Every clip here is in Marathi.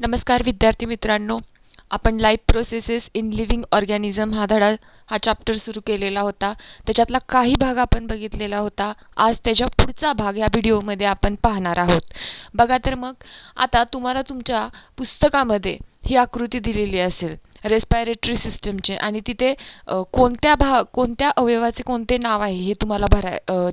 नमस्कार विद्यार्थी मित्रांनो, आपण life processes in living organism हा चॅप्टर सुरू केलेला होता. त्याच्यातला काही भाग आपण बघितलेला होता. आज त्याच्या पुढचा भाग या व्हिडिओमध्ये आपण पाहणार आहोत. बघा तर मग आता तुम्हाला तुमच्या पुस्तकामध्ये ही आकृती दिलेली असेल रेस्पिरेटरी सिस्टमचे आणि तिथे कोणत्या अवयवाचे कोणते नाव आहे हे तुम्हाला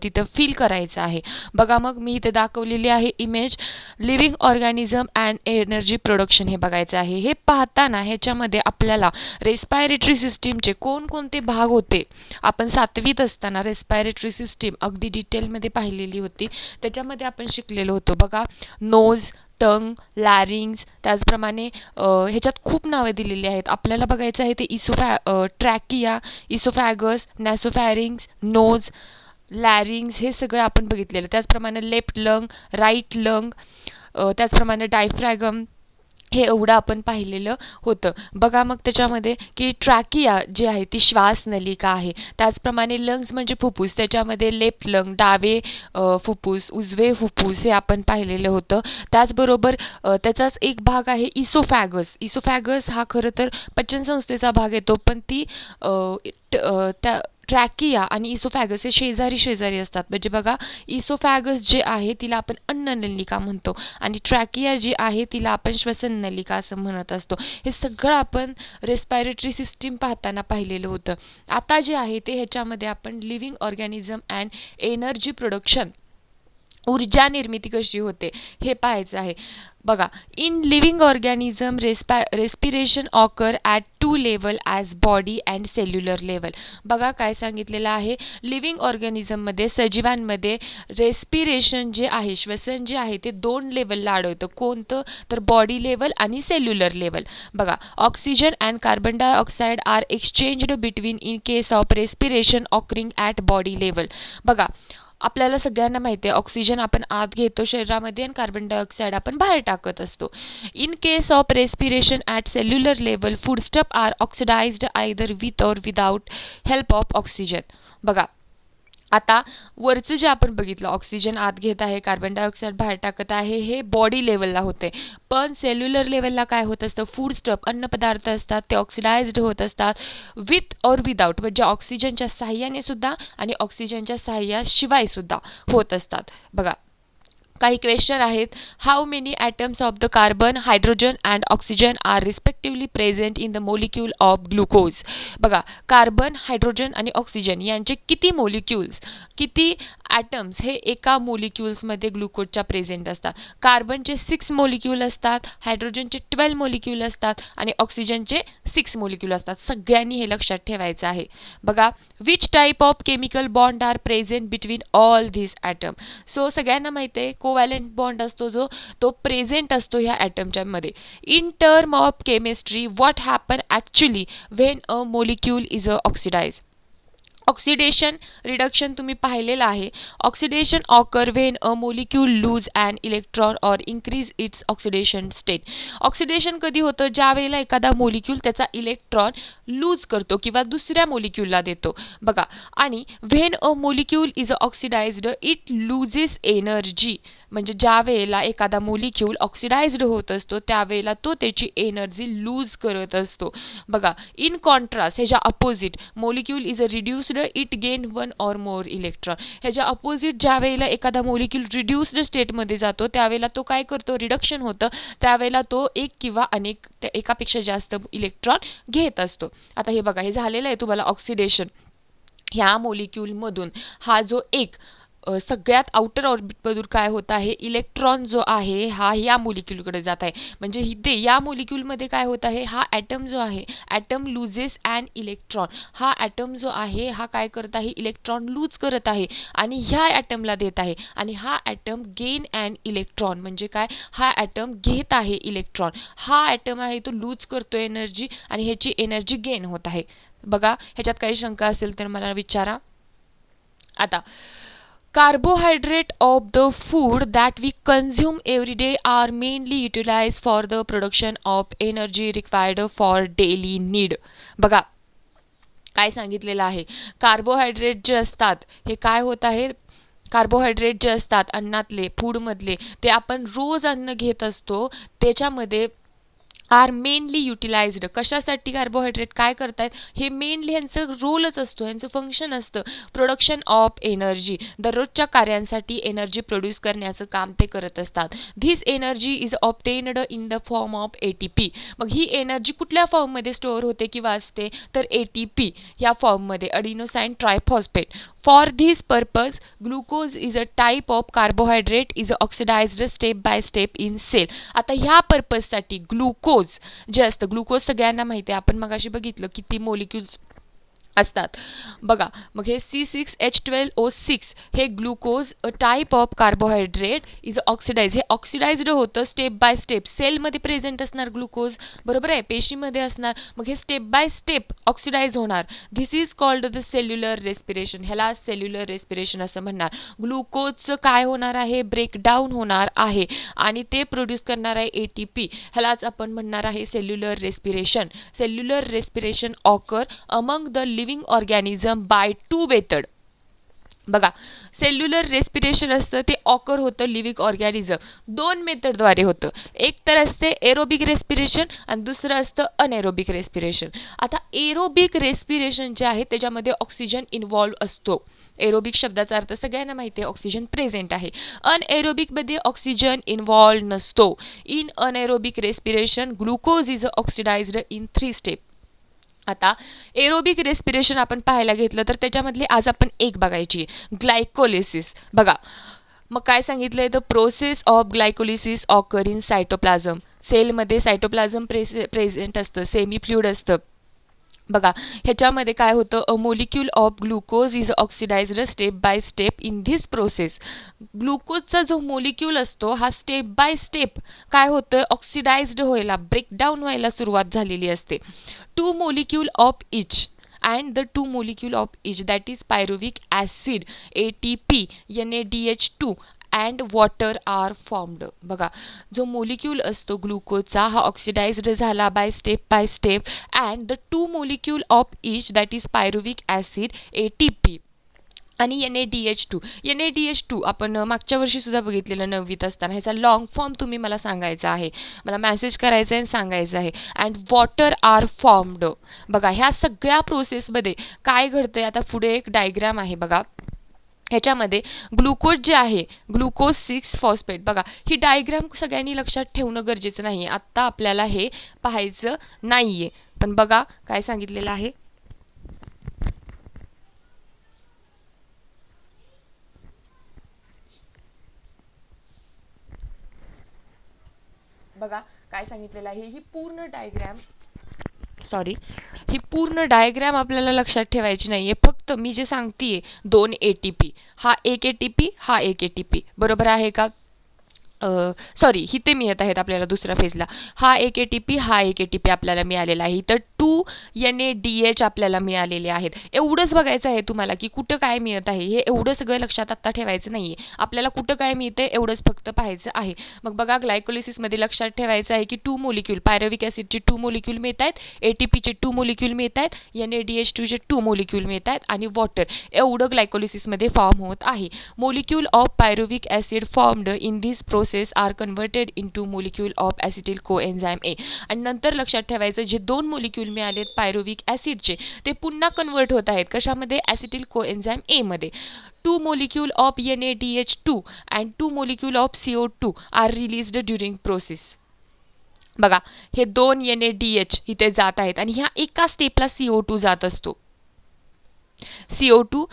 तिथं फिल करायचं आहे. बघा मग मी इथे दाखवलेली आहे image living organism and energy production हे बघायचं आहे. हे पाहताना ह्याच्यामध्ये आपल्याला रेस्पिरेटरी सिस्टीमचे कोणकोणते भाग होते आपण 7वीत असताना रेस्पिरेटरी सिस्टीम अगदी डिटेलमध्ये पाहिलेली होती. त्याच्यामध्ये आपण शिकलेलो होतो बघा, नोज, टंग, लॅरिंग्स, त्याचप्रमाणे ह्याच्यात खूप नावे दिलेली आहेत. आपल्याला बघायचं आहे ते ट्रॅकिया, इसोफॅगस, नॅसोफॅरिंग्स, नोज, लॅरिंग्स हे सगळं आपण बघितलेलं. त्याचप्रमाणे लेफ्ट लंग, राईट लंग, त्याचप्रमाणे डायफ्रॅगम हे एवढं आपण पाहिलेलं होतं. बघा मग त्याच्यामध्ये की ट्रॅकिया जी आहे ती श्वास नलिका आहे. त्याचप्रमाणे लंग्स म्हणजे फुफ्फुस, त्याच्यामध्ये लेफ्ट लंग, डावे फुफ्फुस, उजवे फुफ्फुस हे आपण पाहिलेलं होतं. त्याचबरोबर त्याचाच एक भाग आहे इसोफॅगस. इसोफॅगस हा खरं तर पचनसंस्थेचा भाग येतो, पण त्या ट्रॅकिया आणि इसोफॅगस हे शेजारी शेजारी असतात. म्हणजे बघा, इसोफॅगस जे आहे तिला आपण अन्ननलिका म्हणतो आणि ट्रॅकिया जी आहे तिला आपण श्वसन नलिका असं म्हणत असतो. हे सगळं आपण रेस्पिरेटरी सिस्टीम पाहताना पाहिलेलं होतं. आता जे आहे ते ह्याच्यामध्ये आपण living organism and energy production, ऊर्जा निर्मिती कशी होते हे पाहायचं आहे. बघा, in living organism respiration occur at 2 level as body and cellular level. बघा काय सांगितलेलं आहे, लिव्हिंग ऑर्गॅनिझममध्ये सजीवांमध्ये रेस्पिरेशन जे आहे, श्वसन जे आहे ते 2 लेवलला आढळतं. कोणतं तर बॉडी लेवल आणि सेल्युलर लेवल. बघा, oxygen and carbon dioxide are exchanged between in case of respiration occurring at body level. बघा, आपल्याला सगळ्यांना माहिती आहे ऑक्सिजन आपण आत घेतो शरीरामध्ये आणि कार्बन डायऑक्साईड आपण बाहेर टाकत असतो. In case of respiration at cellular level foodstuff are oxidised either with or without help of oxygen. बघा, आता वरचं जे आपण बघितलं ऑक्सिजन आत घेत आहे, कार्बन डायऑक्साईड बाहेर टाकत आहे, हे बॉडी लेवलला होते. पण सेल्युलर लेवलला काय होत असतं, फूड स्टफ अन्नपदार्थ असतात ते ऑक्सिडाइज्ड होत असतात विथ और विदाउट, म्हणजे ऑक्सिजनच्या साह्याने सुद्धा आणि ऑक्सिजनच्या साह्याशिवाय सुद्धा होत असतात. बघा, काही क्वेश्चन आहेत. How many atoms of the carbon, hydrogen and oxygen are respectively present in the molecule of glucose. बघा, कार्बन, हायड्रोजन आणि ऑक्सिजन यांचे किती मोलिक्युल्स, किती ॲटम्स हे एका मोलिक्युल्समध्ये ग्लुकोजच्या प्रेझेंट असतात. कार्बनचे 6 मोलिक्यूल असतात, हायड्रोजनचे 12 मोलिक्यूल असतात आणि ऑक्सिजनचे 6 मोलिक्यूल असतात. सगळ्यांनी हे लक्षात ठेवायचं आहे. बघा, which type of chemical bond are present between all this atom. So सगळ्यांना माहिती आहे कोव्हॅलंट बॉन्ड असतो जो तो प्रेझेंट असतो ह्या ॲटमच्या मध्ये. In term of chemistry what happen actually when a molecule is oxidise. Oxidation reduction तुम्ही पाहिलेलं आहे. Oxidation occur when a molecule lose and electron or increase its oxidation state. Oxidation कधी होतं, ज्या वेळेला एखादा मोलिक्यूल त्याचा इलेक्ट्रॉन लूज करतो किंवा दुसऱ्या मोलिक्यूलला देतो. बघा, आणि when a molecule is oxidised it loses energy, म्हणजे ज्या वेळेला एखादा मोलिक्यूल ऑक्सिडाइज्ड होत असतो त्यावेळेला तो त्याची एनर्जी लूज करत असतो. बघा, इन कॉन्ट्रास्ट ह्याच्या opposite molecule is a reduced it gain 1 और मोर इलेक्ट्रॉन. ह्याच्या अपोजिट ज्या वेळेला एखादा मोलिक्यूल रिड्यूस्ड स्टेटमध्ये जातो त्यावेळेला तो काय करतो, रिडक्शन होतं, त्यावेळेला तो एक किंवा एकापेक्षा जास्त इलेक्ट्रॉन घेत असतो. आता हे बघा, हे झालेलं आहे तुम्हाला ऑक्सिडेशन. ह्या मोलिक्यूलमधून हा जो एक सगळ्यात आउटर ऑर्बिटमधून काय होत आहे, इलेक्ट्रॉन जो आहे हा या मोलिक्यूलकडे जात आहे. म्हणजे इथे या मोलिक्यूलमध्ये काय होत आहे, हा ॲटम जो आहे, ॲटम लूजेस अँड इलेक्ट्रॉन. हा ॲटम जो आहे हा काय करत आहे, इलेक्ट्रॉन लूज करत आहे आणि ह्या ॲटमला देत आहे. आणि हा ॲटम गेन अँड इलेक्ट्रॉन, म्हणजे काय, हा ॲटम घेत आहे इलेक्ट्रॉन. हा ॲटम आहे तो लूज करतो एनर्जी आणि ह्याची एनर्जी गेन होत आहे. बघा, ह्याच्यात काही शंका असेल तर मला विचारा. आता, carbohydrate of the food that we consume every day are mainly utilized for the production of energy required for daily need. बघा, काय सांगितलेलं आहे, कार्बोहायड्रेट जे असतात हे काय होत आहे, कार्बोहायड्रेट जे असतात अन्नातले, फूडमधले, ते आपण रोज अन्न घेत असतो त्याच्यामध्ये आर मेनली युटिलाइज्ड. कशासाठी कार्बोहायड्रेट काय करतायत, हे मेनली ह्यांचं रोलच असतो, ह्यांचं फंक्शन असतं प्रोडक्शन ऑफ एनर्जी. दररोजच्या कार्यांसाठी एनर्जी प्रोड्यूस करण्याचं काम ते करत असतात. This energy is obtained in the form of ATP. मग ही एनर्जी कुठल्या फॉर्ममध्ये स्टोअर होते किंवा असते, तर ATP या फॉर्ममध्ये, adenosine triphosphate. For this purpose glucose is a type of carbohydrate is oxidised step by step in cell. आता ह्या पर्पजसाठी ग्लुकोज जे असतं, ग्लुकोज सगळ्यांना माहिती आहे, आपण मगाशी बघितलं किती मोलिक्युल्स असतात बघा. मग हे C6H12O6 हे glucose a type of carbohydrate is oxidise, हे ऑक्सिडाइज्ड होतं स्टेप बाय स्टेप. सेलमध्ये प्रेझेंट असणार ग्लुकोज, बरोबर आहे, पेशीमध्ये असणार, मग हे स्टेप बाय स्टेप ऑक्सिडाइज होणार. This is called the cellular respiration. ह्याला सेल्युलर रेस्पिरेशन असं म्हणणार. ग्लुकोजचं काय होणार आहे, ब्रेकडाऊन होणार आहे आणि ते प्रोड्यूस करणार आहे ATP. ह्यालाच आपण म्हणणार आहे cellular respiration. Cellular respiration occur among the living organism by two method. बघा, सेल्युलर रेस्पिरेशन असतं ते ऑकर होतं लिव्हिंग ऑर्गॅनिझम दोन मेथडद्वारे होतं. एक तर असते एरोबिक रेस्पिरेशन आणि दुसरं असतं अनएरोबिक रेस्पिरेशन. आता एरोबिक रेस्पिरेशन जे आहे त्याच्यामध्ये ऑक्सिजन इन्व्हॉल्व असतो. एरोबिक शब्दाचा अर्थ सगळ्यांना माहिती आहे, ऑक्सिजन प्रेझेंट आहे. अनएरोबिकमध्ये ऑक्सिजन इन्व्हॉल्व नसतो. In anaerobic respiration glucose is oxidised in 3 step. आता एरोबिक रेस्पिरेशन आपण पाहायला घेतलं तर त्याच्यामधले आज आपण एक बघायची आहे, ग्लायकोलिसिस. बघा, मग काय सांगितलंय, the process of glycolysis occur in cytoplasm. सेलमध्ये सायटोप्लाझम प्रेझेंट असतं, सेमी फ्लुइड असतं. बघा, ह्याच्यामध्ये काय होतं, a molecule of glucose is oxidised step by step in this process. ग्लुकोजचा जो मोलिक्यूल असतो हा स्टेप बाय स्टेप काय होतं, ऑक्सिडाइज्ड व्हायला, ब्रेकडाऊन व्हायला सुरुवात झालेली असते. To molecule of each and the two molecule of each, that is pyruvic acid ATP NADH2 and water are formed. बघा, जो मोलिक्यूल असतो ग्लुकोजचा हा ऑक्सिडाइज्ड झाला by step and the two molecule of each, that is pyruvic acid ATP आणि NADH2. NADH2 आपण मागच्या वर्षी सुद्धा बघितलेलं 9वीत असताना. ह्याचा लॉंग फॉर्म तुम्ही मला सांगायचा आहे, मला मेसेज करायचा आहे आणि सांगायचं आहे. And water are formed. बघा, ह्या सगळ्या प्रोसेसमध्ये काय घडतंय, आता पुढे एक डायग्राम आहे बघा. ह्याच्यामध्ये ग्लुकोज जे आहे, ग्लुकोज 6 फॉस्फेट. बघा, ही डायग्राम सगळ्यांनी लक्षात ठेवणं गरजेचं नाही आहे, आत्ता आपल्याला हे पाहायचं नाही आहे. पण बघा काय सांगितलेलं आहे, बघा काय सांगितलेलं आहे. ही पूर्ण डायग्राम, सॉरी, ही पूर्ण डायग्राम आपल्याला लक्षात ठेवायची नाहीये, फक्त मी जे सांगतेय 2 ATP, हा एक ATP, हा एक ATP, बरोबर आहे का. सॉरी, इथे मिळत आहेत आपल्याला दुसऱ्या फेजला. हा एक ATP, हा एक ATP आपल्याला मिळालेला आहे. तर 2 NADH आपल्याला मिळालेले आहेत. एवढंच बघायचं आहे तुम्हाला की कुठं काय मिळत आहे, हे एवढं सगळं लक्षात आत्ता ठेवायचं नाही आहे. आपल्याला कुठं काय मिळतंय एवढंच फक्त पाहायचं आहे. मग बघा, ग्लायकोलिसिसमध्ये लक्षात ठेवायचं आहे की 2 मोलिक्यूल, पायरुविक ॲसिडचे 2 मोलिक्यूल मिळत आहेत, ATPचे 2 मोलिक्यूल मिळत आहेत, NADH2चे 2 मोलिक्यूल मिळत आहेत आणि वॉटर, एवढं ग्लायकोलिसिसमध्ये फॉर्म होत आहे. Molecule of pyruvic acid formed in this process are converted into molecule of acetyl coenzyme A. आणि नंतर लक्षात ठेवायचं, जे 2 मोलिक्यूल मिळालेत पायरुविक ॲसिडचे ते पुन्हा कन्वर्ट होत आहेत कशामध्ये, ॲसिटिल कोएन्झाइम A मध्ये. 2 molecule of NADH2 and 2 molecule of CO2 are released during process. बघा, हे 2 NADH इथे जात आहेत आणि ह्या एका स्टेपला CO2 जात असतो. CO2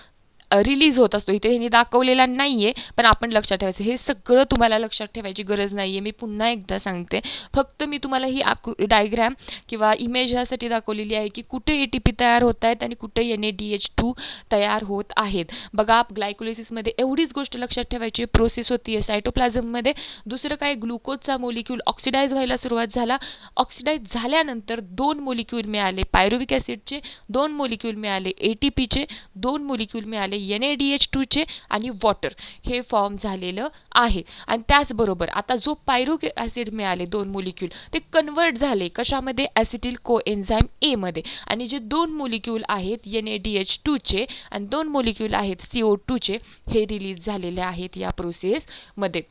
रिलीज होत असतो, इथे ह्यांनी दाखवलेला नाहीये, पण आपण लक्षात ठेवायचं. हे सगळं तुम्हाला लक्षात ठेवायची गरज नाहीये, मी पुन्हा एकदा सांगते. फक्त मी तुम्हाला ही डायग्राम किंवा इमेज ह्यासाठी दाखवलेली आहे की कुठे ATP तयार होत आहेत आणि कुठे NADH2 तयार होत आहेत. बघा, ग्लायकोलिसिसमध्ये एवढीच गोष्ट लक्षात ठेवायची, प्रोसेस होती आहे सायटोप्लाझममध्ये. दुसरं काय, ग्लुकोजचा मोलिक्यूल ऑक्सिडाइज व्हायला सुरुवात झाला. ऑक्सिडाइज झाल्यानंतर 2 मोलिक्यूल मिळाले पायरुविक ॲसिडचे, 2 मोलिक्यूल मिळाले ATPचे, 2 मोलिक्यूल मिळाले NADH2चे आणि वॉटर, हे फॉर्म झालेलं आहे. आणि त्याचबरोबर आता जो पायरुविक ॲसिड मिळाले 2 मोलिक्यूल, ते कन्वर्ट झाले कशामध्ये, ॲसिटिल कोएन्झाइम A मध्ये. आणि जे 2 मोलिक्यूल आहेत NADH2चे आणि 2 मोलिक्यूल आहेत CO2चे, हे रिलीज झालेले आहेत या प्रोसेसमध्ये.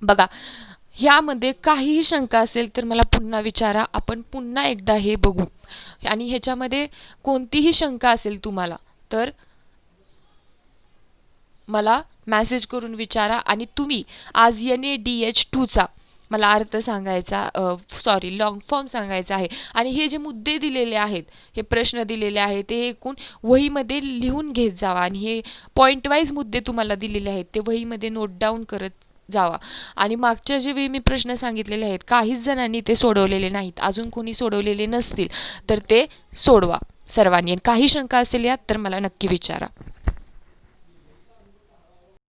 बघा, ह्यामध्ये काहीही शंका असेल तर मला पुन्हा विचारा, आपण पुन्हा एकदा हे बघू. आणि ह्याच्यामध्ये कोणतीही शंका असेल तुम्हाला तर मला मॅसेज करून विचारा. आणि तुम्ही आज NADH2चा मला अर्थ सांगायचा, सॉरी लॉंग फॉर्म सांगायचा आहे. आणि हे जे मुद्दे दिलेले आहेत, हे प्रश्न दिलेले आहेत, ते एकूण वहीमध्ये लिहून घेत जावा. आणि हे पॉईंट वाईज मुद्दे तुम्हाला दिलेले आहेत ते वहीमध्ये नोट डाऊन करत जावा. आणि मागच्या जे वेळी मी प्रश्न सांगितलेले आहेत, काहीच जणांनी ते सोडवलेले नाहीत. अजून कोणी सोडवलेले नसतील तर ते सोडवा सर्वांनी. आणि काही शंका असेल यात तर मला नक्की विचारा.